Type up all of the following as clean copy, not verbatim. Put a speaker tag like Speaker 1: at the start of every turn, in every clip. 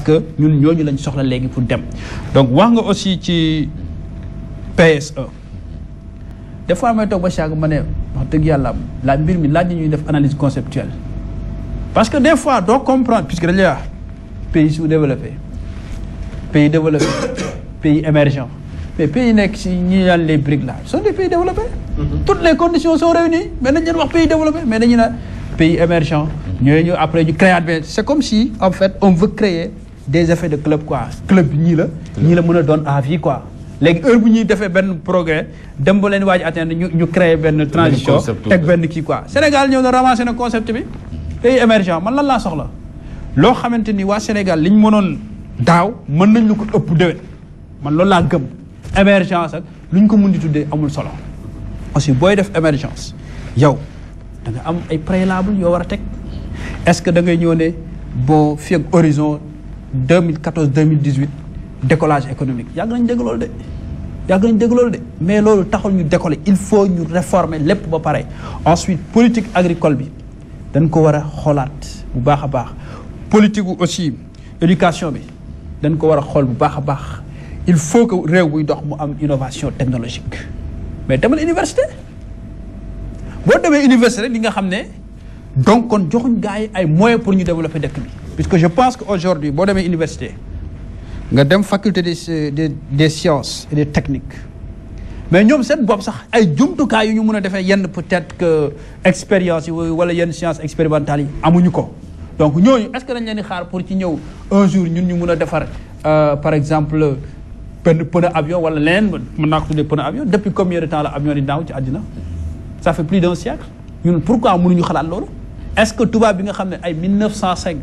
Speaker 1: que ñun ñooñu lañ soxla léegi pour dem donc wax nga aussi ci PSE des fois may toog ba chag ma ne wax dëgg yàlla la mbir mi laaj ñuy def analyse conceptuelle parce que des fois doo comprendre puisque dañ lay wax pays sous-développé pays développé pays émergent mais pays nekk si ñi naan les BRICS là sont des pays développés toutes les conditions sont réunies mais dañ leen wax pays développé mais dañu naan pays émergent ñooy ñu après ñu créer c'est comme si en fait on veut créer des effets de club quoi club bi ñii la mën a doon à vie quoi léegi heure bu ñuy defee benn progrès dem ba leen waaj atteindre ñu créer benn transition teg benn kii quoi Sénégal ñëw na ramasser na concept bi pays émergent man lan laa soxla loo xamante ni waa Sénégal liñ mënoon daaw mën nañ lu ko ëpp déwén man loolu laa gëm émergence ak lu ñu ko mun di tuddee amul solo aussi booy def émergence yow da nga am ay préalable yoo war a teg est-ce que da ngay ñëw ne bon fii ak horizon 2014 2018 décollage économique yàgg nañ dégg loolu de mais loolu taxul ñu décoller il faut ñu réformer lépp ba pare ensuite politique agricole bi dañ ko war a xoolaat bu baax a baax politique aussi éducation bi dañ ko war a xool bu baax a baax il faut que réew buy dox mu am innovation technologique mais demal université boo demee université rek li nga xam ne donc kon joxuñ gars yi ay moyens pour ñu développer dëkk bi puisque je pense que aujourd'hui boo demee université nga dem faculté des sciences et des techniques mais ñoom seen bopp sax ay jumtukaay yu ñu mën a defee yenn peut-être que expérience yi wala yenn sciences expérimentales yi amuñu ko donc ñooñu est-ce que dañ leen di xaar pour ci ñëw un jour ñun ñu mën a defar par exemple benn pneu avion wala leneen mën naa ko tuddee pneu avion depuis combien de temps la avion di naaw ci àddina ça fait plus d'un siècle ñun pourquoi mënuñu xalaat loolu est-ce que tubaab bi nga xam ne ay 1905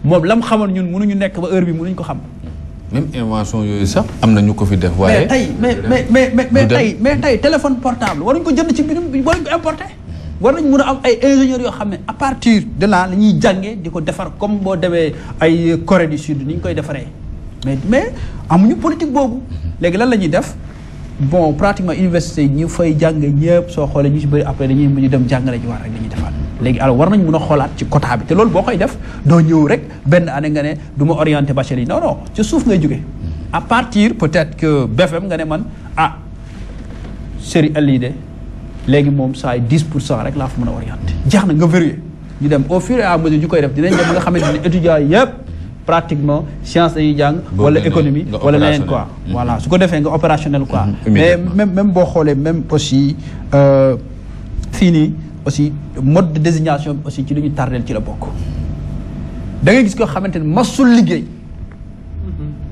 Speaker 1: moom la mu xamoon ñun mënuñu nekk ba heure bi mënuñu ko xam.
Speaker 2: même invention yooyu sax am na ñu ko fi def. waaye
Speaker 1: mais tey téléphone portable waruñu ko jënd ci biirum waruñu ko importer. war nañ mën a am ay ingénieurs yoo xam ne à partir de là la ñuy jàngee di ko defar comme boo demee ay Corée du Sud ni ñu koy defaree mais amuñu politique boobu léegi lan la ñuy def bon pratiquement université yi ñu fay jàng ñëpp soo xoolee ñu si bëri après dañuy mujj dem jàngale ji war rek dañuy defaat léegi alors war nañ mën a xoolaat ci quota bi te loolu boo koy def doo ñëw rek benn année nga ne du ma orienté bachelier yi non ci suuf ngay jógee à partir peut-être que BFM nga ne man série L de léegi moom saa yi 10% rek laa fa mën a orienté jeex na nga vérifier ñu dem au fur et à mesure ñu koy def dinañ dem nga xamante ne étudiants yëpp pratiquement science dañuy jàng wala économie wala leneen quoi voilà su ko defee nga opérationnel quoi mais même boo xoolee même aussi fii nii aussi mode de désignation bi aussi ci li ñu tardeel ci la bokk da ngay gis ko xamante ne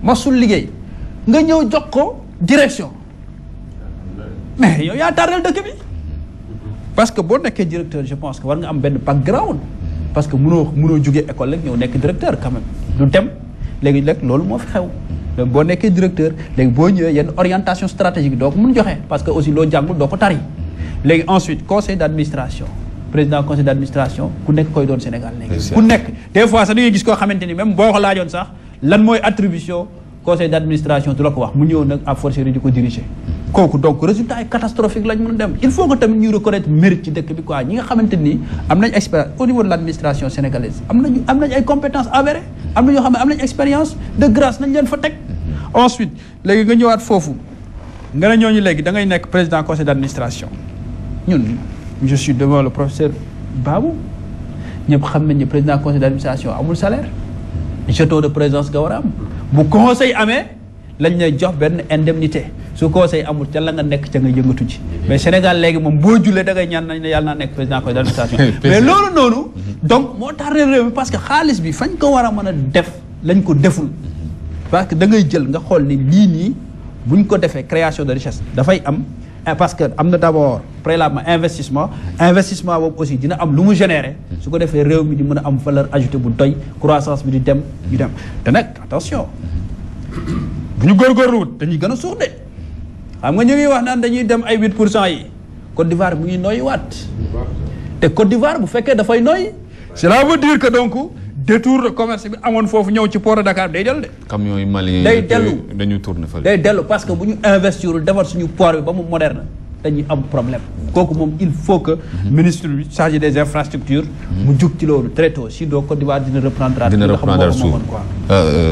Speaker 1: masul liggéey nga ñëw jox ko direction mais yow yaa tardeel dëkk bi parce que boo nekkee directeur je pense que war nga am benn background parce que mënoo jógee école rek ñëw nekk directeur quand même du dem léegi nag loolu moo fi xew donc boo nekkee directeur léegi boo ñëwee yenn orientation stratégique doo ko mun joxe parce que aussi loo jàngul doo ko tari léegi ensuite conseil d'administration président conseil d'administration ku nekk koy doon Sénégal léegi ku nekk des fois sax da ngay gis koo xamante ni même boo ko laajoon sax lan mooy attribution conseil d'administration du la ko wax mu ñëw nag à fortiori di ko diriger kooku donc résultat yi catastrophique lañ mën a dem il faut que tamit ñuy reconnaître mérite ci dëkk bi quoi ñi nga xamante ni am nañ expérience au niveau de l'administration sénégalaise am nañ ay compétences avérées am na ñoo xam ne am nañ expérience de grâce nañ leen fa teg ensuite léegi nga ñëwaat foofu nga ne ñooñu léegi da ngay nekk président conseil d'administration ñun je suis devant le professeur Babou ñëpp xam nañ ne président conseil d'administration amul salaire jeton de présence nga war a am bu conseil amee lañ lay jox benn indemnité su conseil amul ca la nga nekk ca nga yëngatu ci mais Sénégal léegi moom boo jullee da ngay ñaan nañ ne yàlla naa nekk président conseil d'administration mais loolu noonu donc moo tax réew mi parce que xaalis bi fañ ko war a mën a def lañ ko deful parce que da ngay jël nga xool ni lii nii buñ ko defee création de richesse dafay am parce que am na d'abord préalablement investissement boobu aussi dina am lu mu générer su ko defee réew mi di mën a am valeur ajoutée bu doy croissance bi di dem ñu dem te nag attention bu ñu góorgóorluwut dañuy gën a suux de xam nga ñu ngi wax naan dañuy dem ay 8% yi Côte d'Ivoire mu ngi noyyi waat te Côte d'Ivoire bu fekkee dafay noyyi cela veut dire que donc détour de commerce bi amoon foofu ñëw ci port de Dakar day dellu de.
Speaker 2: camions yi Mali
Speaker 1: day dellu
Speaker 2: dañuy tourner fa.
Speaker 1: day dellu parce que bu ñu investirul defar suñu port bi ba mu moderne dañuy am problème kooku moom il faut que ministre bi chargé des infrastructures mu jug ci loolu très tôt si doo Côte d'Ivoire dina reprendre
Speaker 2: suuf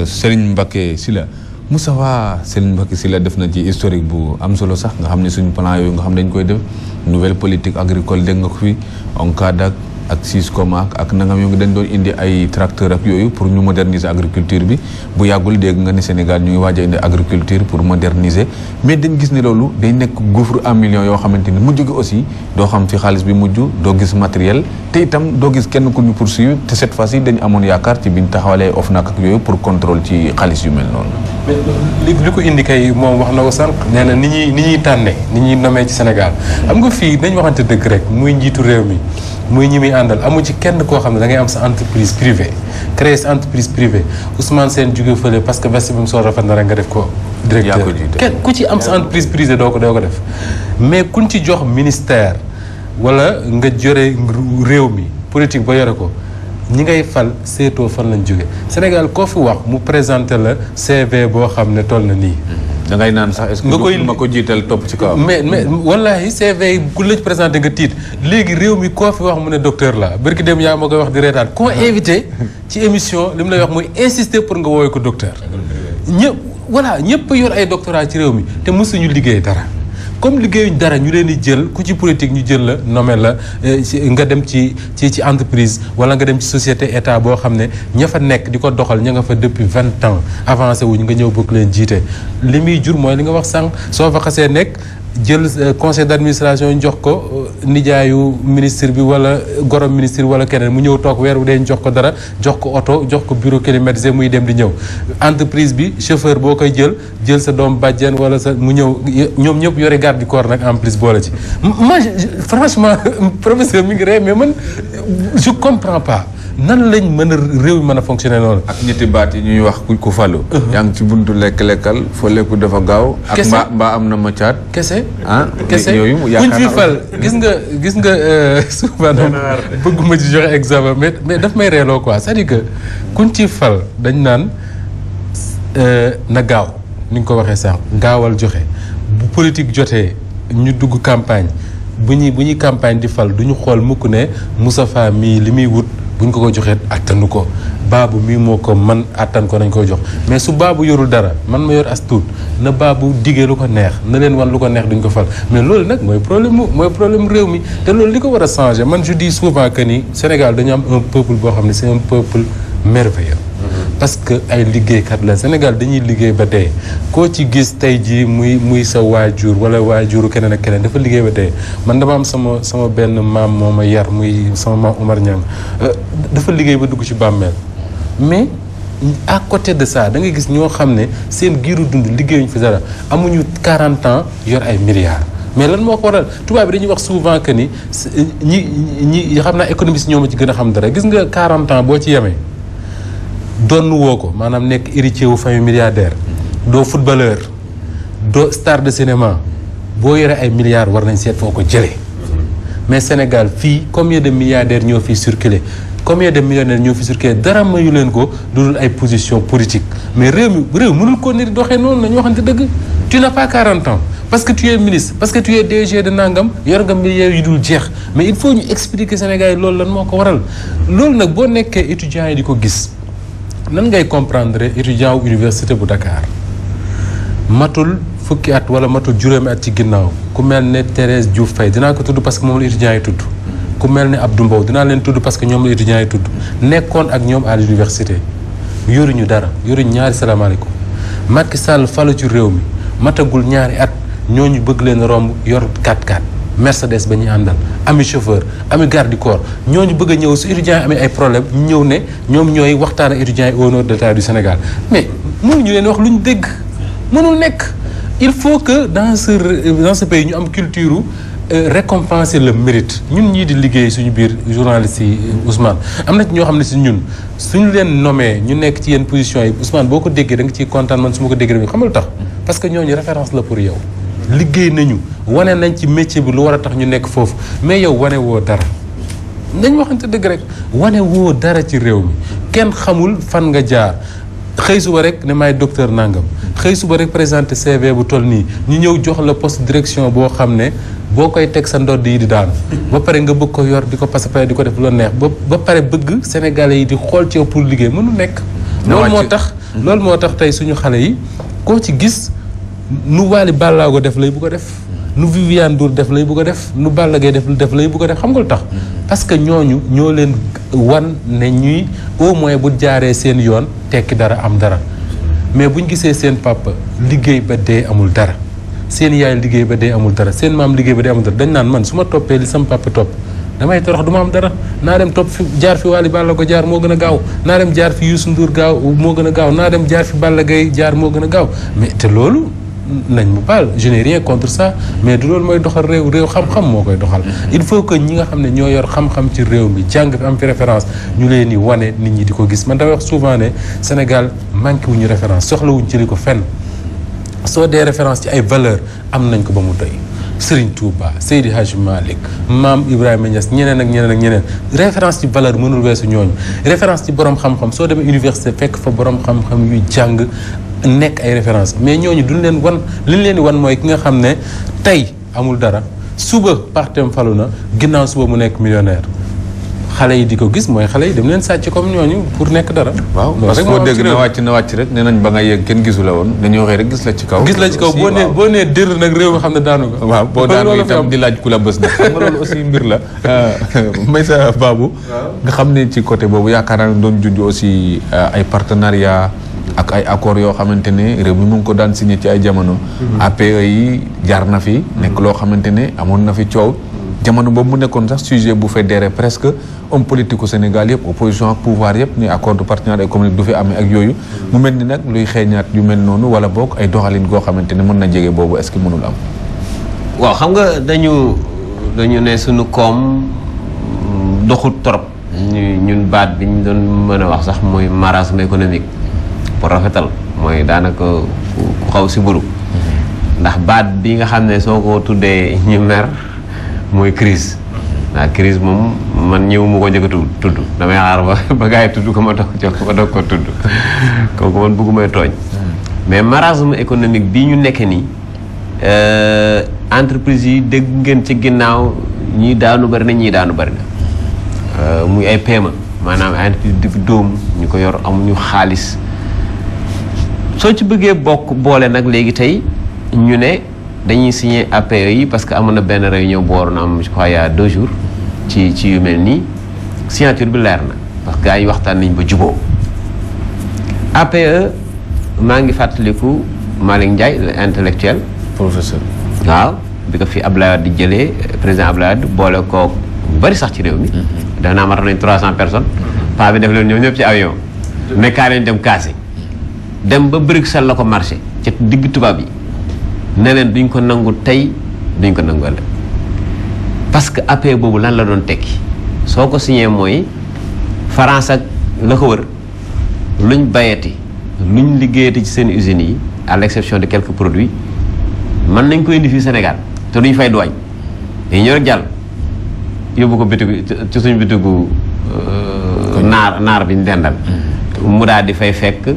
Speaker 2: Serigne Mbacké Sylla Moustapha Serigne Mbacké Sylla def na ci historique bu am solo sax nga xam ne suñu plan yooyu nga xam ne dañ koy def nouvelle politique agricole dégg nga ko fi ONCAD ak Siscom ak nangam yoo ngi dañ doon indi ay tracteur ak yooyu pour ñu moderniser agriculture bi bu yàggul dégg nga ni Sénégal ñu ngi waaj a indi agriculture pour moderniser mais dañ gis ne loolu day nekk gouffre en millions yoo xamante ni mujj gi aussi doo xam fi xaalis bi mujj doo gis matériel te itam doo gis kenn ku ñu poursuivre te cette fois-ci dañ amoon yaakaar ci biñ taxawalee OFNAC ak yooyu pour contrôle ci xaalis yu mel noonu.
Speaker 3: mais li ko indi kay moom wax na ko sànq nee na ni ñuy tànne ni ñuy nomee ci Sénégal xam nga fii dañ waxante dëgg rek muy njiitu réew mi muy ñi muy àndal amu ci kenn koo xam ne da ngay am sa entreprise privée créer sa entreprise privée Ousmane Sène jóge fële parce que veste bi mu sol rafet na rek nga def ko directeur kenn ku ci am sa entreprise privée doo ko def mais kuñ ci jox ministère wala nga jore réew mi politique ba yore ko ñi ngay fal seetoo fan lañ jóge Sénégal koo fi wax mu présenté la CV boo xam ne toll na nii
Speaker 2: da ngay naan sax est-ce que ma ko jiital topp ci kaw.
Speaker 3: mais wallaahi CV ku la ci présenté nga tiit léegi réew mi koo fi wax mu ne docteur la barki dem yaa ma koy wax di reetaan koo invité ci émission li mu lay wax mooy insister pour nga woowee ko docteur. ñëpp yor ay doctorat ci réew mi te mësuñu liggéey dara comme liggéeyuñ dara ñu leen di jël ku ci politique ñu jël la nommé la nga dem ci entreprise wala nga dem ci société état boo xam ne ña fa nekk di ko doxal ña nga fa depuis 20 ans avancé wuñ nga ñëw bëgg leen jiite li muy jur mooy li nga wax sànq soo fa xasee nekk jël conseil d'administration jox ko nijaayu ministre bi wala gorom ministre wala keneen mu ñëw toog weer wu dee jox ko dara jox ko oto jox ko bureau climatisé muy dem di ñëw entreprise bi chauffeur boo koy jël sa doom bàjjen wala sa mu ñëw ñoom ñëpp yore garde du corps nag en plus boole ci moi franchement professeur mi ngi ree mais man je comprends pas nan lañ mën a réew mi mën a fonctionner noonu.
Speaker 2: ak ñetti baat yi ñuy wax ku falu. yaa ngi ci buntu lekk-lekkal foo lekku dafa gaaw. ak mbaa am na ma caat.
Speaker 3: kese
Speaker 2: yooyu
Speaker 3: kuñ fi fal gis nga souvent bëgguma ci joxe exemple mais daf may reeloo quoi c'est-à-dire que kuñ ci fal dañ naan na gaaw ni nga ko waxee sànq gaawal joxe bu politique jotee ñu dugg campagne bu ñuy campagne di fal du ñu xool mukk ne Moustapha mii li muy wut. bu ñu ko joxee attanu ko baabu mii moo ko man attan ko nañ koy jox mais su baabu yorul dara man ma yor as tuut na baabu diggee lu ko neex na leen wan lu ko neex duñ ko fal mais loolu nag mooy problème réew mi te loolu li ko war a changer man je dis souvent que ni Sénégal dañu am un peuple boo xam ne c'est un peuple merveilleux parce que ay liggéeykat la Sénégal dañuy liggéey ba dee koo ci gis tey jii muy sa waajur wala waajuru keneen ak keneen dafa liggéey ba dee man dama am sama benn maam moo ma yar muy sama maam Omar Niang dafa liggéey ba dugg ci bàmmeel mais à côté de ça da nga gis ñoo xam ne seen giiru dund liggéeyuñ fi dara amuñu 40 ans yor ay milliards mais lan moo ko waral tubaab bi dañuy wax souvent que ni ñi xam naa économiste ñoo ma ci gën a xam dara gis nga 40 ans boo ci yemee donn woo ko maanaam nekk héritier wu famille milliardaire doo footballeur doo star de cinéma boo yore ay milliards war nañ seet foo ko jëlee mais Sénégal fii combien de milliardaires ñoo fi circulé combien de millionnaires ñoo fi circulé dara mayu leen ko lu dul ay position politique mais réew mënul ko ni doxee noonu nañu waxante dëgg tu n'as pas 40 ans parce que tu es ministre parce que tu es DG de nangam yor nga milliards yu dul jeex mais il faut ñu expliquer Sénégal yi loolu lan moo ko waral loolu nag boo nekkee étudiants yi di ko gis nan ngay comprendre étudiant wu université bu Dakar matul fukki at wala matul juróomi at ci ginnaaw ku mel ne Thérèse Diouf Faye dinaa ko tudd parce que moom la étudiants yi tudd ku mel ne Abdou Mbow dinaa leen tudd parce que ñoom la étudiants yi tudd nekkoon ak ñoom à l'université yoruñu dara yoruñu ñaari salaamaaleykum Macky Sall falu ci réew mi matagul ñaari at ñooñu bëgg leen romb yor 4x4 Mercedes ba ñuy àndal ami chauffeur ami garde du corps ñooñu bëgg a ñëw su étudiants yi amee ay problème ñu ñëw ne ñoom ñooy waxtaan ak étudiants yi au nom de l'État du Sénégal mais mënuñu leen wax lu ñu dégg mënul nekk il faut que dans ce pays ñu am culture récompenser le mérite ñun ñii di liggéey suñu biir journalistes yi Ousmane am na ci ñoo xam ne si ñun suñu leen nommé ñu nekk ci yenn positions yi Ousmane boo ko déggee da nga ciy kontaan man su ma ko déggee xam nga lu tax parce que ñooñu référence la pour yow liggéey nañu wane nañ ci métier bi lu war a tax ñu nekk foofu mais yow wane woo dara nañ waxante dëgg rek wane woo dara ci réew mi kenn xamul fan nga jaar xëy suba rek ne maay docteur nangam xëy suba rek présenté CV bu toll nii ñu ñëw jox la poste direction boo xam ne boo koy teg sa ndodd yi di daanu ba pare nga bëgg ko yor di ko pasapare di ko def lu neex ba pare bëgg sénégalais yi di xool ci yow pour liggéey mënu nekk loolu moo tax tey suñu xale yi koo ci gis nu Wally Ballago def lay bu ko def nu Viviane Ndour def lay bu ko def nu Balla Gaye def lay bu ko def xam nga lu tax parce que ñooñu ñoo leen wan ne ñuy au moins bu jaaree seen yoon tekki dara am dara mais buñ gisee seen papa liggéey ba dee amul dara seen yaay liggéey ba dee amul dara seen maam liggéey ba dee amul dara dañ naan man su ma toppee li sama papa topp damay torox du ma am dara naa dem topp fi jaar fi Wally Ballago jaar moo gën a gaaw naa dem jaar fi Youssou Ndour gaaw moo gën a gaaw naa dem jaar fi Balla Gaye jaar moo gën a gaaw mais te loolu nañ mu baal je n'ai rien contre ça mais du loolu mooy doxal réew xam-xam moo koy doxal il faut que ñi nga xam ne ñoo yor xam-xam ci réew mi jàng fi am fi référence ñu leen di wane nit ñi di ko gis man damay wax souvent ne Sénégal manqué wuñu référence soxlawuñ jëli ko fenn soo dee référence ci ay valeur am nañ ko ba mu doy Serigne Touba Seydi Hadji Malick Maam Ibrahima Niass ñeneen ak ñeneen référence ci valeur mënul weesu ñooñu référence ci borom xam-xam soo demee université fekk fa borom xam-xam yu jàng nekk ay référence mais ñooñu duñ leen wan li ñu leen di wan mooy ki nga xam ne tey amul dara suba partem falu na ginnaaw suba mu nekk millionnaire xale yi di ko gis mooy xale yi dem leen sàcc comme ñooñu pour nekk dara.
Speaker 2: waaw parce que boo dégg na wàcc rek nee nañ ba nga yegg kenn gisu la woon dañoo xëy rek gis la ci kaw.
Speaker 3: gis la ci kaw boo nee dër nag réew mi xam ne daanu ko.
Speaker 2: waaw boo daanu itam di laaj ku la bës nag xam nga loolu aussi mbir la Meissa Babou nga xam ne ci côté boobu yaakaar naa ne doon junj aussi ay partenariat ak ay accords yoo xamante ne réew mi mu ngi ko daan signé ci ay jamono. APE yi jaar na fi. nekk loo xamante ne amoon na fi coow. jamono boobu mu nekkoon sax sujet bu fédéré presque homme politique au Sénégal yëpp opposition ak pouvoir yëpp ni accord de partenariat économique du fi amee ak yooyu. mu mel ni nag luy xeeñaat yu mel noonu wala boog ay doxalin goo xamante ne mën na jege boobu est-ce que mënul am.
Speaker 4: waaw xam nga dañu ne suñu koom doxut trop. ñun baat bi ñu doon mën a wax sax mooy marasme économique. pour rafetal mooy daanaka ku xaw si buru ndax baat bi nga xam ne soo ko tuddee ñu mer mooy crise ndax crise moom man ñëw mu ko njëkk a tudd damay xaar ba gars yi tudd ko ma doog ko tudd kooku man bëggumay tooñ mais marasme économique bii ñu nekk nii entreprise yi dégg ngeen ci ginnaaw ñii daanu bari na ñii daanu bari na muy ay PME maanaam entreprise di dóom ñu ko yor amuñu xaalis soo ci bëggee boole nag léegi tey ñu ne dañuy signer APE yi parce que amoon na benn réunion bu waroon am je crois il y a 2 jours ci yu mel nii signature bi leer na parce que gars yi waxtaan nañ ba juboo APE maa ngi fàttaliku Malick Ndiaye intellectuel
Speaker 2: professeur
Speaker 4: waaw bi ko fi Abdoulaye Wade di jëlee président Abdoulaye Wade boole koo bari sax ci réew mi def naa matal nañ 300 personnes paa bi def leen ñoom ñëpp ci avion mais kaa leen dem kaasi dem ba Bruxelles la ko marché ci digg tubaab yi ne leen duñ ko nangu tey duñ ko nangu ëllëg parce que APE boobu lan la doon tekki soo ko signé mooy France ak la ko wër luñ bayati luñ liggéeyati ci seen usines yi à l'exception de quelques produits mën nañ ko indi fii Sénégal te duñ fay douane dañuy ñëw rek jàll yóbbu ko bitigu ci suñ bitigu naar bi ñu dendal mu daal di fay fekk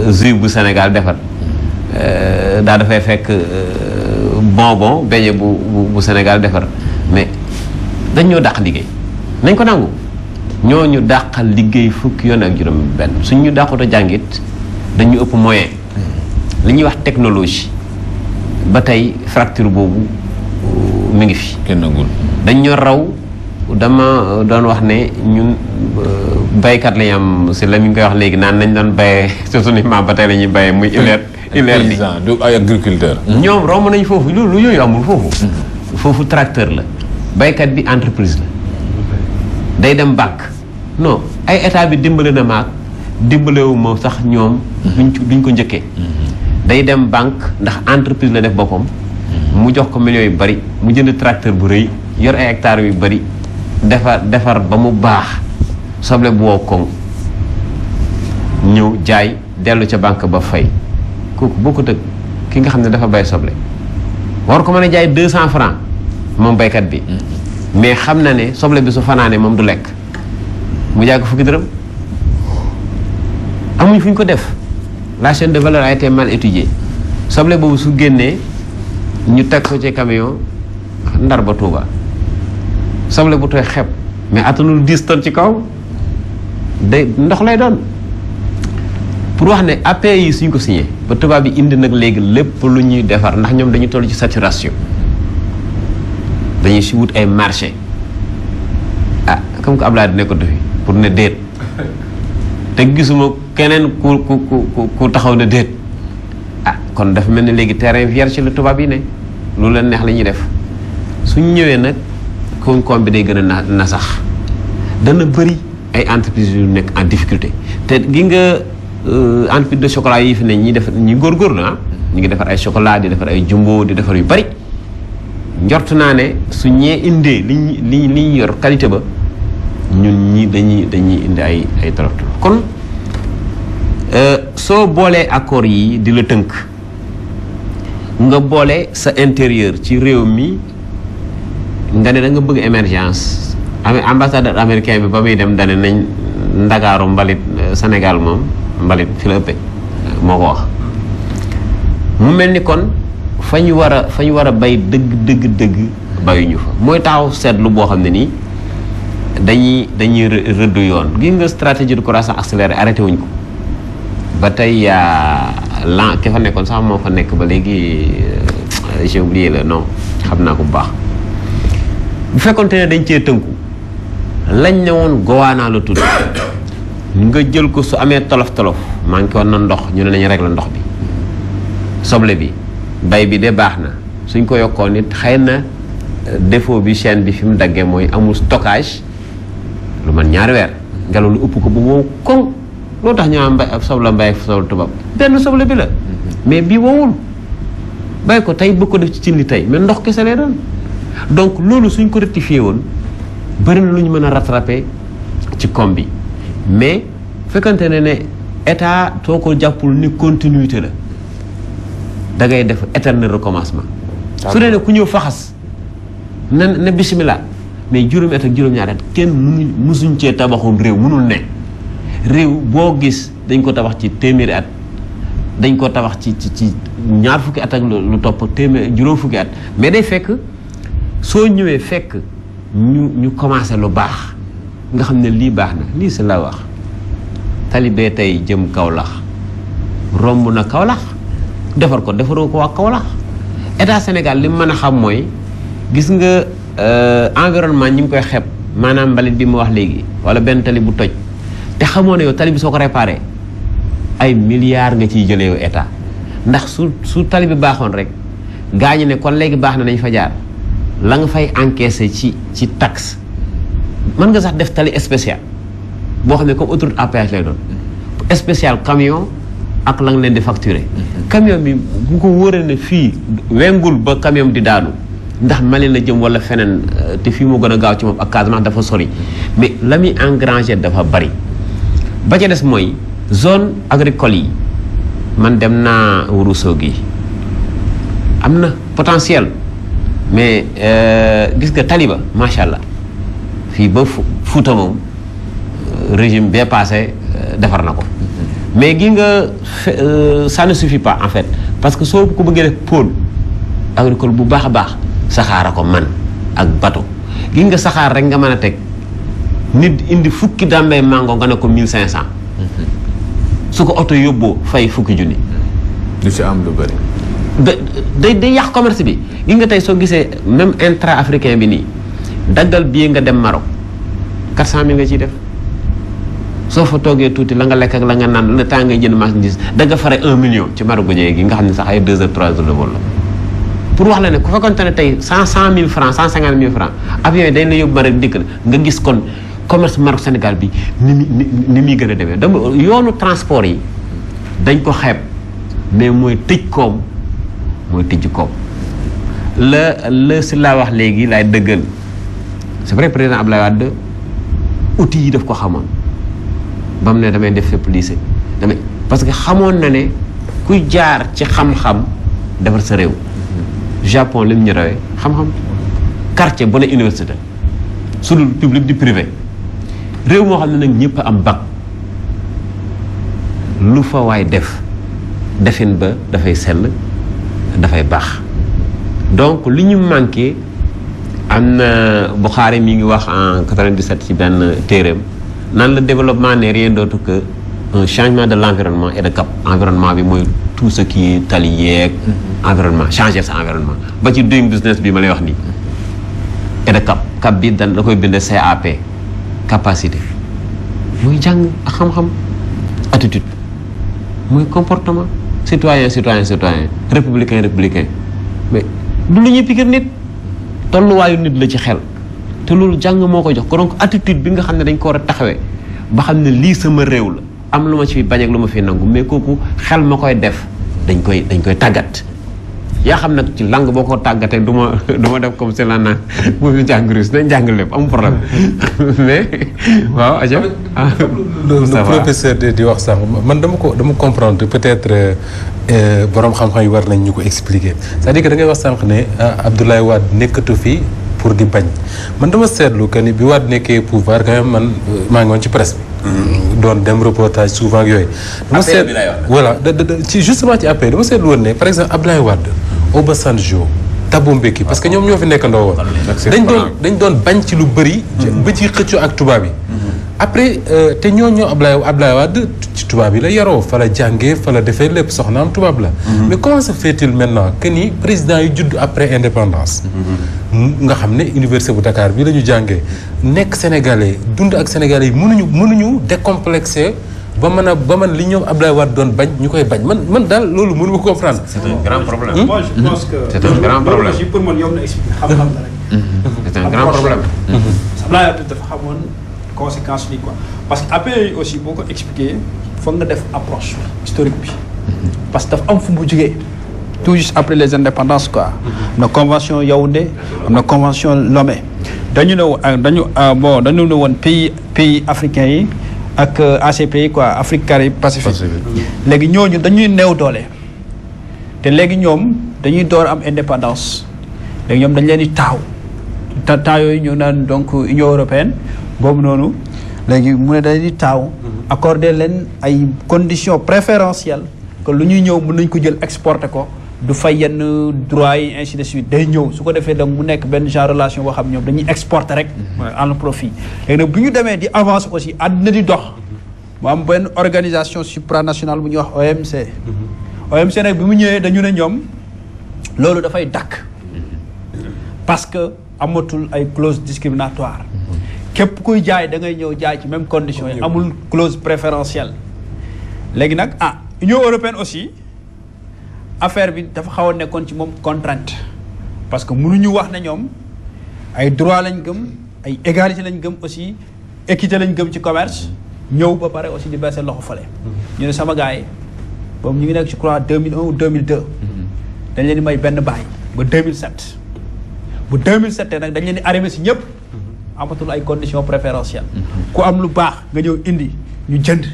Speaker 4: jus bu Sénégal defar daal dafay fekk bonbon beñe bu Sénégal defar mais dañ ñoo dàq liggéey nañ ko nangu ñoo ñu dàqal liggéey fukki yoon ak juróom benn suñ ñu dàqut a jàngit dañu ëpp moyen li ñuy wax technologie ba tey fracture boobu mi ngi fi
Speaker 2: kenn nangul
Speaker 4: dañ ñoo raw dama doon wax ne ñun baykat lañ am si la mi ngi koy wax léegi naan nañ doon bayee su suñu maam ba tey la ñuy bayee muy ileer bi
Speaker 2: du ay agriculteur
Speaker 4: ñoom romb nañ foofu lu yooyu amul foofu foofu tracteur la baykat bi entreprise la day dem banque non ay état bi dimbale na maag dimbalewu ma sax ñoom duñ ko njëkkee day dem banque ndax entreprise la def boppam mu jox ko millions yu bari mu jënd tracteur bu rëy yor ay hectares yu bari defar ba mu baax soble bu wow koŋ ñëw jaay dellu ca banque ba fay kooku bokkut ak ki nga xam ne dafa bay soble war ko mën a jaay 200 francs moom baykat bi mais xam na ne soble bi su fanaanee moom du lekk mu jaay ko fukki dërëm amuñ fu ñu ko def la chaîne de valeur a été mal étudiée soble boobu su génnee ñu teg ko ci camion Ndar ba Touba soble bu tooy xepp mais attanul 10 tonnes ci kaw day ndox lay doon pour wax ne APE yi suñ ko signé ba tubaab bi indi nag léegi lépp lu ñuy defar ndax ñoom dañu toll ci saturation dañuy si wut ay marché comme que Abdoulaye nekkatu fi pour ne déet te gisuma keneen ku taxaw ne déet kon dafa mel ni léegi terrain vierge la tubaab yi ne lu leen neex la ñuy def suñ ñëwee nag koom-koom bi day gën a na sax dana bëri ay entreprises yu nekk en difficulté te gi nga entreprise de chocolat yi fi ne ñi def ñi góorgóorlu ñu ngi defar ay chocolat di defar ay jumbo di defar yu bëri njort naa ne su ñee indee li ñu yor qualité ba ñun ñi dañuy indi ay tolof kon soo boolee accords yi di la tënk nga boole sa intérieur ci réew mi nga ne da nga bëgg émergence ambassadeur américain bi ba muy dem dane nañ ndagaaru mbalit Sénégal moom mbalit fi la ëppee moo ko wax mu mel ni kon fa ñu war a bay dëgg bayuñu fa mooy taxaw seetlu boo xam ne nii dañuy rëdd yoon gi nga stratégie de croissance accélérée arrêté wuñ ko ba tey lan ki fa nekkoon sax moo fa nekk ba léegi j'ai oublié le nom xam naa ko bu baax bu fekkonte ne dañ cee tënku lañ ne woon gowaanaa la tudd nga jël ko su amee tolof manqué woon na ndox ñu ne nañu régler ndox bi soble bi bay bi de baax na suñ ko yokkoon nit xëy na défaut bi chaîne bi fi mu daggee mooy amul stockage lu man 2 weer ngelaw lu ëpp ko bu wow koŋ loo tax ñu am soble mbay soble tubaab benn soble bi la mais bii wowul bay ko tey bëgg ko def ci cin li tey mais ndox kese lay doon donc loolu suñ ko rectifié woon bëri na lu ñu mën a rattrapé ci koom bi mais fekkante ne état soo ko jàppul ni continuité la da ngay def éternel recommencement su dee ne ku ñëw faxas ne bismillah mais juróomi at ak juróom-ñaari at kenn musuñ cee tabaxoon réew mënul ne réew boo gis dañ ko tabax ci téeméeri at dañ ko tabax ci ñaar fukki at ak lu topp juróom fukki at mais day fekk soo ñëwee fekk ñu commencé lu baax nga xam ne lii baax na lii si la wax talibé tey jëm Kaolack romb na Kaolack defar ko defaroo ko waa Kaolack état Sénégal li mu mën a xam mooy gis nga environnement ñi ngi koy xeeb maanaam mbalit bi mu wax léegi wala benn tali bu toj te xamoo ne yow tali bi soo ko réparé ay milliards nga ciy jëlee yow état ndax su tali bi baaxoon rek gaañu ne kon léegi baax na nañ fa jaar la nga fay encaissé ci taxe mën nga sax def tali spécial boo xam ne comme autoroute à péage lay doon spécial camion ak la nga leen di facturé camion bi bu ko wóoree ne fii wengul ba camion di daanu ndax Mali la jëm wala feneen te fii moo gën a gaaw ci moom ak Casamance dafa sori mais la muy engrangé dafa bari ba ca des mooy zone agricole yi man dem naa Ourossogui am na potentiel mais gis nga taliba macha allah fii ba Fuuta moom régime bee passé defar na ko mais gi nga ça ne suffit pas en fait parce que soo ko bëggee def pôle agricole bu baax a baax saxaar a ko man ak bateau gi nga saxaar rek nga mën a teg nit indi fukki dàmbay mango nga ne ko 1500 su ko oto yóbboo fay fukki junni
Speaker 2: du ci am lu bëri
Speaker 4: day yàq commerce bi gi nga tey soo gisee même intra africain bi nii daggal billet nga dem Maroc 400 000 nga ciy def soo fa toogee tuuti la nga lekk ak la nga naan le temps ngay jënd marchandise da nga fare 1 million ci Maroc gi nga xam ne sax ay 2 heures 3 heures de vol la pour wax la ne ku fekkoon ne tey 100 000 francs 150 000 francs avion yi dañ la yóbbu Maroc dikk nga gis kon commerce Maroc Sénégal bi ni muy gën a demee dama yoonu transport yi dañ ko xeeb mais mooy tëj koom mooy tëj koom la si laa wax léegi laay dëggal c'est vrai président Abdoulaye Wade outils yi daf ko xamoon ba mu ne damay def fépp lycée parce que xamoon na ne kuy jaar ci xam-xam defar sa réew Japon li mu ñu rawee xam-xam quartier bu ne université su dul public du privé réew moo xam ne nag ñëpp am bac lu fa waay defin ba dafay sell dafay baax donc li ñu manqué am na Bukhari mi ngi wax en 97 ci benn téereem naan le développement n'est rien d'autre que un changement de l'environnement et de cap. Environnement bi mooy tout ce qui est tali yeeg environnement changer sa environnement ba ci doing business bi ma lay wax nii et de cap bi da koy bindee CAP capacité muy jàng ak xam-xam attitude muy comportement citoyen républicain mais du lu ñuy pikir nit tolluwaayu nit la ci xel te loolu jàng moo ko jox ko donc attitude bi nga xam ne dañ ko war a taxawee ba xam ne lii sama réew la am lu ma ci bañ ak lu ma fi nangu mais kooku xel ma koy def dañ koy tàggat yaa xam nag ci langue boo ko tàggatee du ma def comme c'est la naan mu fi jàng russe nañ jàng lépp amul problème mais waaw aja
Speaker 3: le professeur di wax sànq man dama comprendre peut-être borom xam-xam yi war nañ ñu ko expliquer c'est-à-dire que da ngay wax sànq ne Abdoulaye Wade nekkatu fi pour di bañ man dama seetlu que ni bi Wade nekkee pouvoir quand même man maa ngi woon ci presse bi doon dem reportage souvent ak yooyu dama seet voilà ci justement ci APR dama seetlu woon ne par exemple Abdoulaye Wade Obasanjo Thabo Mbeki parce que ñoom ñoo fi nekkandoo woon dañ doon bañ ci lu bëri ba ci xëccoo ak tubaab yi après te ñoo Abdoulaye Wade ci tubaab yi la yaroo fa la jàngee fa la defee lépp soxnaam tubaab la mais comment se fait-il maintenant que ni président yi judd après indépendance nga xam ne université bu Dakar bi la ñu jàngee nekk sénégalais dund ak sénégalais yi mënuñu décomplexé ba man li ñoom Abdoulaye Wade doon bañ ñu koy bañ man daal loolu mënu ma comprendre.
Speaker 4: c'est un grand problème.
Speaker 5: moi je pense que
Speaker 4: c'est un grand problème
Speaker 5: loolu pour man yow na expliqué xam-xam la rek.
Speaker 4: c'est un grand problème.
Speaker 5: Abdoulaye Wade dafa xamoon conséquences yi quoi parce que après aussi boo ko expliqué foog nga def approche historique bi parce que dafa am fu mu jógee
Speaker 1: tout juste après les indépendances quoi. am na convention Yaoundé am na convention Lomé dañu ne woon pays africains yi ak ACP yi quoi Afrique Caraïbes Pacifique léegi ñooñu dañuy néew doole te léegi ñoom dañuy door am indépendance léegi ñoom dañ leen di temps yooyu ñu naan donc Union européenne boobu noonu léegi mu ne dañ di accorder leen ay conditions préférentielles que lu ñuy ñëw mën nañ ko jël exporter ko du fay yenn droits yi ainsi de suite day ñëw su ko defee donc mu nekk benn genre relation boo xam ñoom dañuy exporter rek en profit léegi nag bu ñu demee di avancer aussi àddina di dox mu am benn organisation supranationale bu ñuy wax OMC nag bi mu ñëwee dañu ne ñoom loolu dafay dakk parce que amatul ay clause discriminatoire képp kuy jaay da ngay ñëw jaay ci même condition yi amul clause préférentielle léegi nag Union européenne aussi affaire bi dafa xaw a nekkoon ci moom contrainte parce que mënuñu wax ne ñoom ay droit lañ gëm ay égalité lañ gëm aussi équité lañ gëm ci commerce ñëw ba pare aussi di baissé loxo fale ñu ne sama gars yi boobu ñu ngi nekk je crois 2001 ou 2002 dañ leen di may benn baay ba 2007 bu 2007 nag dañ leen di arrivé si ñëpp amatul ay conditions préférentielles ku am lu baax nga ñëw indi ñu jënd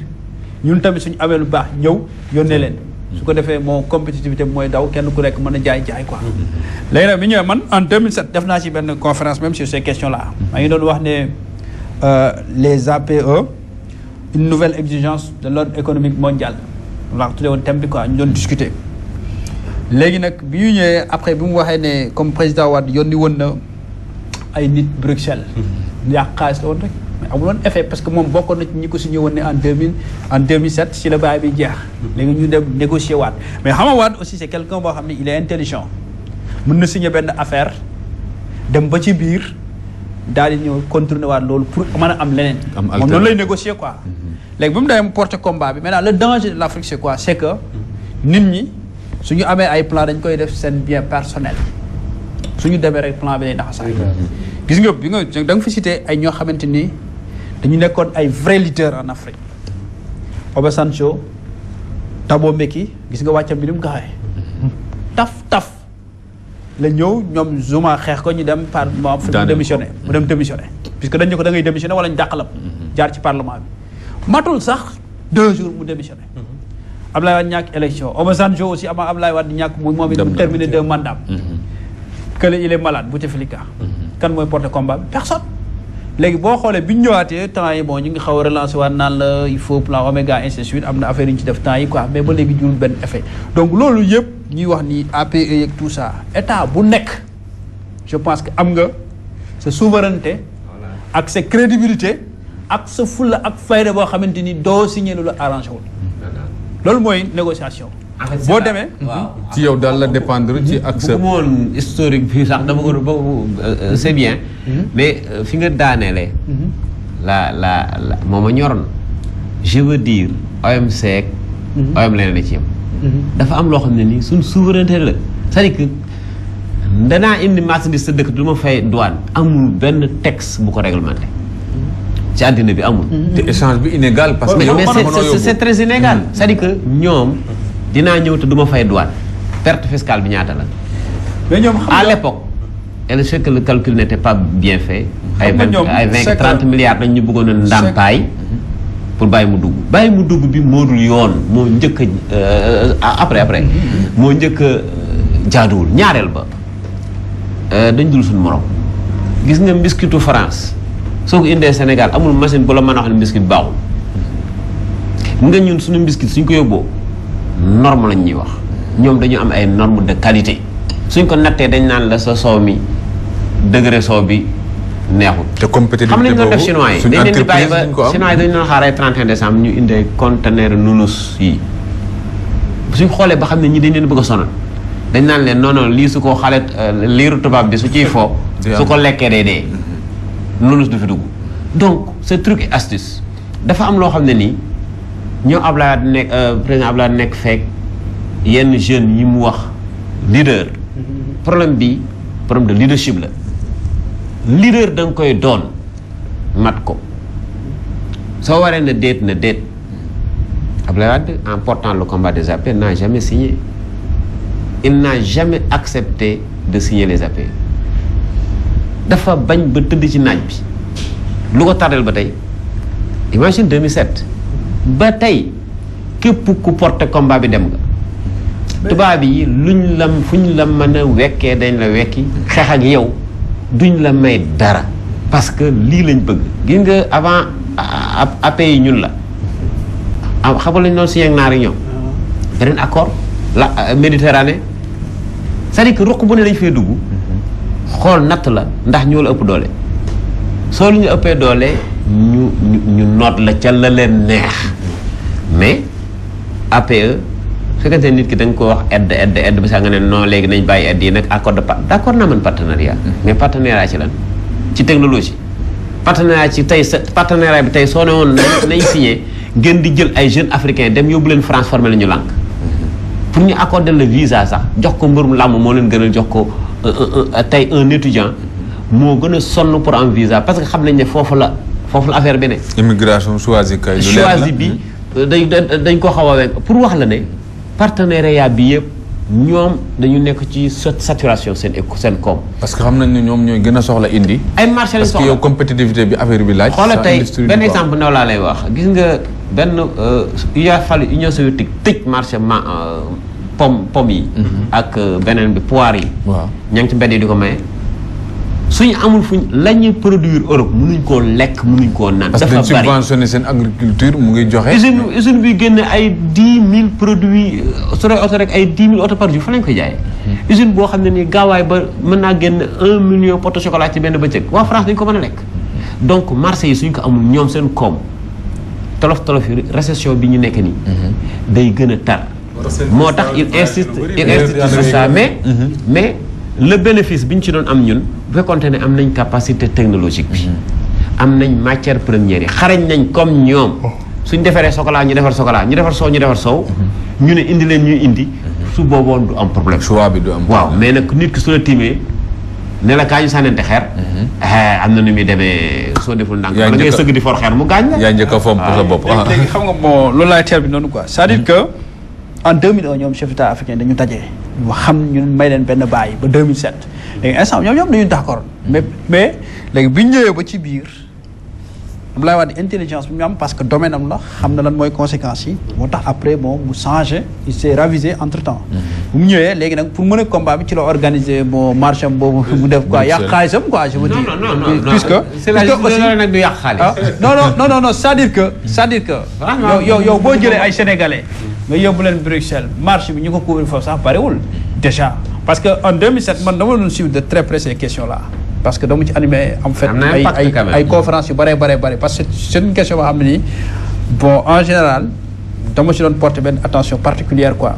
Speaker 1: ñun tamit suñu amee lu baax ñëw yónnee leen su ko defee moo compétitivité bi mooy daw kenn ku nekk mën a jaay quoi léegi nag bi ñëwee man en 2007 def naa ci benn conférence même sur ces questions là maa ngi doon wax ne les APE une nouvelle exigence de l'ordre économique mondial laa ko tuddee woon thème bi quoi ñu doon discuter léegi nag bi ñu ñëwee après bi mu waxee ne comme président Wade yónni woon na ay nit Bruxelles yàq xaalis la woon rek mais amul woon effet parce que moom bokkoon na ci ñi ko signé woon ne en 2007 si la baay bi jeex léegi ñu dem négocier waat mais xam nga Wade aussi c'est quelqu'un boo xam ne il est intelligent mën na signé benn affaire dem ba ci biir daal di ñëw contourner waat loolu pour mën a am leneen moom noonu lay négocier quoi léegi bi mu demee mu porter combat bi maintenant le danger de l'Afrique c'est quoi c'est que nit ñi suñu amee ay plan dañ koy def seen bien personnel suñu demee rek plan bi day naxasaay gis nga bi nga da nga fi cité ay ñoo xamante ni dañu nekkoon ay vrais leaders en Afrique Obasanjo Thabo Mbeki gis nga wàccam bi ni mu gaxee taf la ñëw ñoom Zuma xeex ko ñu dem parlement mu démissionné puisque dañ ne ko da ngay démissionné wala ñu dàqalam jaar ci parlement bi matul sax 2 jours mu démissionné Ablaye Wade ñàkk élection Obasanjo aussi ama Ablaye Wade ñàkk moom it mu terminé 2 mandats que il est malade Bouteflika kan mooy porter combat bi personne léegi boo xoolee bi ñu ñëwaatee temps yi bon ñu ngi xaw a relancer waat naan la il faut plan Oméga ainsi de suite am na affaire yi ñu ci def temps yi quoi mais ba léegi jurul benn effet donc loolu yëpp ñuy wax ni APE yeeg tout ça état bu nekk je pense que am nga sa souveraineté ak sa crédibilité ak sa fulla ak fayda boo xamante ni doo signé lu la arrangé wul loolu mooy négociation boo demee
Speaker 2: ci yow daal la dépendre ci ak sa
Speaker 4: woon historique bi sax dama ko c'est bien mais fi nga daaneele la moo ma ñoroon je veux dire OMC ak OM leneen la ci yam dafa am loo xam ne nii suñ souveraineté la c'est-à-dire que danaa indi marchandise sa dëkk du ma fay douane amul benn texte bu ko réglementé ci àddina bi amul
Speaker 2: te échange bi inégal parce que
Speaker 4: mais c'est très inégal c'est-à-dire que ñoom dinaa ñëw te du ma fay douane perte fiscale bi ñaata la
Speaker 1: mais ñoom
Speaker 4: à l'époque elle sait que le calcul n'était pas bien fait ay 20 30 milliards dañ ñu bëggoon a ndàmpaay pour bàyyi mu dugg bi moo dul yoon moo njëkk après moo njëkk a jaaduwul ñaareel ba dañ dul suñu morom gis nga mbiskitu France soo ko indee Sénégal amul machine bu la mën a wax ne mbiskit baaxul nga ñun suñu mbiskit suñ ko yóbboo norme lañ ñuy wax ñoom dañu am ay normes de qualité suñ ko nattee dañ naan la sa soow mi degré soow bi neexul.
Speaker 2: te compétitivité
Speaker 4: xam nañ doon def chinois yi dañ leen di bàyyi ba chinois yi dañ doon xaar ay 31 décembre ñu indi conteneur nunus yi suñ xoolee ba xam ne ñi dañ leen bëgg a sonal dañ naan leen non lii su ko xale liiru tubaab bi su ciy foo su ko lekkee day dee nunus du fi dugg donc ce truc et astuce dafa am loo xam ne nii ñoo Ablaye nekk président Ablaye nekk fekk yenn jeunes yi mu wax leader problème bi problème de leadership la leader da nga koy doon mat ko soo waree na déet Ablaye Wade en portant le combat des APE n'a jamais signé il n'a jamais accepté de signer les APE dafa bañ ba tëdd ci naaj bi lu ko tardel ba tey imagine 2007 ba tey képp ku porté combat bi dem nga tubaab yi luñ la fuñ la mën a wekkee dañ la wekki xeex ak yow duñ la may dara parce que lii lañ bëgg gis nga avant APE yi ñun la xam nga lañ doon signé ak naar yi ñoom beneen accord la Méditerranée c'est-à-dire que ruq bu ne lañ fee dugg xool natt la ndax ñoo la ëpp doole soo lu ñu ëppee doole ñu noot la ca la leen neex mais APE fekkante nit ki da nga ko wax aide ba sax nga ne non léegi nañ bàyyi aide yi nag accord de d'accord naa man partenariat mais partenariat ci lan ci technologie partenariat ci tey sa partenariat bi tey soo ne woon nañ signé ngeen di jël ay jeunes africains dem yóbbu leen France formé la ñu lànk pour ñu accorder le visa sax jox ko mbërum làmb moo leen gënal jox ko tey un étudiant moo gën a sonn pour am visa parce que xam nañ ne foofu la affaire bi ne.
Speaker 2: immigration choisie kay. lu leer la
Speaker 4: choisie bi dañ ko xaw a wekk pour wax la ne partenariat bi yëpp ñoom dañu nekk ci saturation seen koom.
Speaker 2: parce que xam nañ ne ñoom ñooy gën a soxla indi.
Speaker 4: ay marché lañ soxla
Speaker 2: parce que yow compétitivité bi affaire bi laaj.
Speaker 4: xoolal tey benn exemple ndaw laa lay wax gis nga benn il a fallu Union soviétique tëj marché pomme yi. ak beneen bi poire yi.
Speaker 2: waaw
Speaker 4: ña ngi ci mbedd yi di ko maye. suñu amul fuñ la ñuy produire Europe mënuñ koo lekk mënuñ koo naan. dafa bari
Speaker 2: parce que dañ subventionné seen agriculture mu ngi joxe.
Speaker 4: usine bi génne ay 10 000 produits su dee oto rek ay 10 000 oto par jour fa lañ koy jaayee. usine boo xam ne nii gaawaay ba mën naa génn 1 million pot de chocolat ci benn bëccëg waa France dañ ko mën a lekk. donc marché yi suñ ko amul ñoom seen koom tolof yi récession bi ñu nekk nii. day gën a tar. moo tax il insiste sur ça mais le bénéfice bi ñu ci doon am ñun bu fekkoonte ne am nañ capacité technologique bi am nañ matière première yi xarañ nañ comme ñoom suñ defaree chocolat ñu defar chocolat ñu defar soow ñu defar soow ñu ne indi leen ñuy indi su booboon du am problème
Speaker 2: choix bi du am
Speaker 4: waaw mais nag nit ki su la tiimee ne la kaa ñu sànnante xeer am na nu muy demee soo deful ndànk wala ngay sëgg di for xeer mu gaañ la
Speaker 2: yaa njëkk a fomp sa bopp
Speaker 1: léegi xam nga bon loolu laay teer bi noonu quoi c'est-à-dire que en 2001 ñoom chef d'État africain dañu dajee ñu xam ñun may leen benn bàyyi ba 2007 léegi instant ñoom dañu d'accord mais léegi bi ñu ñëwee ba ci biir Abdoulaye Wade intelligence bi mu am parce que domaine am la xam na lan mooy conséquences yi moo tax après bon mu changé il s'est ravisé entre temps bu mu ñëwee léegi nag pour mën a combat bi ci la organiser bon marche am boobu mu def quoi yàq xaalisam quoi je veux dire puisque
Speaker 4: c'est la aussi nag du yàq xaalis
Speaker 1: non c'est-à-dire que yow boo jëlee ay sénégalais nga yóbbu leen Bruxelles marche bi ñu ko couvrir foofu sax bariwul déjà parce que en 2007 man dama doon suivre de très près ces questions là parce que dama ci animé en fait ay conférences yu bare parce que c'est une question boo xam ne nii bon en général dama ci doon porter benn attention particulière quoi